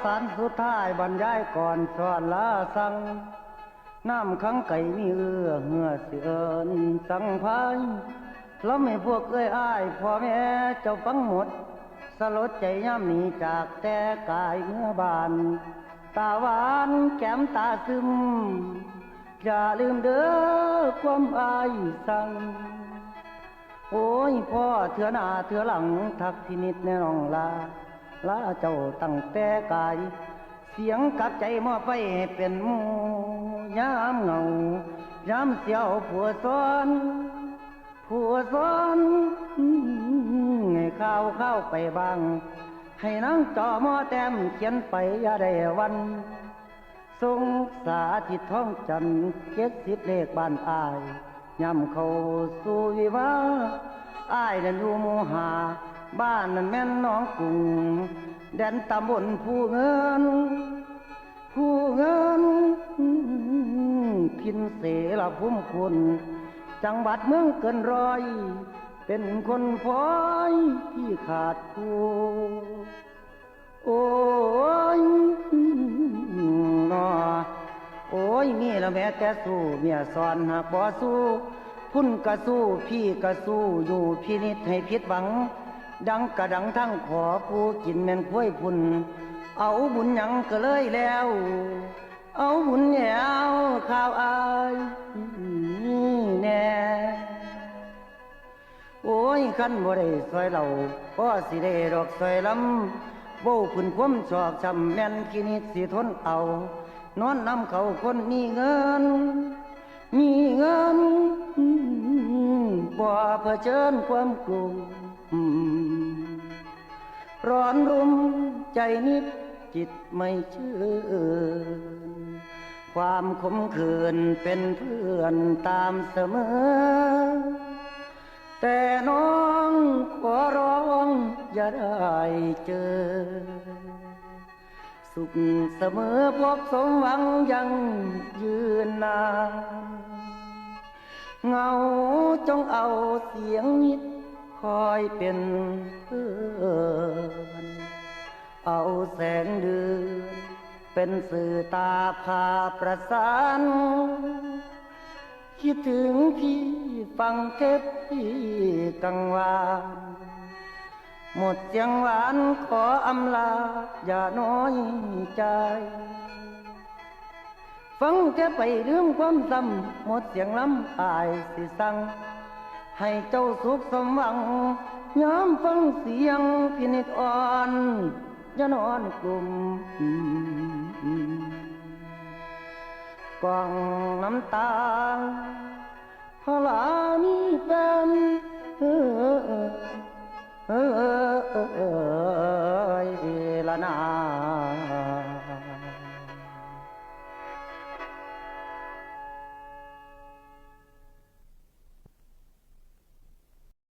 สารสุดท้ายบรรยายก่อนสอนลาสั่งน้ำขังไก่มีเอื้อเหือเสือนสังพายแล้วไม่พวกเอ้ยอ้ายพ่อแม่เจ้าฟังหมดสลดใจย่ำหนีจากแต่กายเมื่อบานตาหวานแก้มตาซึมอย่าลืมเด้อความอายสั่งโอ้ยพ่อเถื่อหน้าเถื่อหลังทักพินิจแน่นองลาเจ้าตั้งแต่กายเสียงกับใจมอไปเป็นหมูยามเหงายามเสียวผัวซ้อนให้ข้าวไปบ้างให้นั่งจอมอแต้มเขียนไปอย่าได้วันทรงสาธิตท้องจัน70เลขบ้านอายย่ำเข้าสู่วิวาอ้ายนั้นอยู่หมู่หาบ้านนั้นแม่นน้องกุ้งแดนตำบลผู้เงินพินเสละพุ่มคุณจังหวัดเมืองเกินร้อยเป็นคนพ้อยที่ขาดคู่โอ้ยนอโอ้ยมีละแม่แต่สู้เมียสอนหากบ่สู้พุ่นกะสู้พี่กะสู้อยู่พินิจให้ผิดหวังดังกระดังทั้งขอผู้กินแม่นคุ้ยพุ่นเอาบุญหยังก็เลยแล้วเอาบุญแยวข้าวอายแน่โอ้ยคันบ่ได้ซอยเราก็สิได้ดอกซอยลำโบ้พื้นความชอบช้ำแม่นกินิดสิทนเอานอนนำเขาคนมีเงินบ่เผชิญความกลุ่มร้อนรุมใจนิดจิตไม่เชื่อความขมขื่นเป็นเพื่อนตามเสมอแต่น้องขอร้องอย่าได้เจอสุขเสมอพบสมหวังยังยืนนานเงาจงเอาเสียงนิดคอยเป็นเพื่อนเอาแสงเดือนเป็นสื่อตาพาประสานคิดถึงพี่ฟังเทปพี่กังวานหมดเสียงหวานขออำลาอย่าน้อยใจฟังแค่ไปลืมความซ้ำหมดเสียงล้ำอายสิสั่งให้เจ้าสุขสมหวังย้ำฟังเสียงพินิจอ่อนอย่านอนกลุ่มกองน้ำตา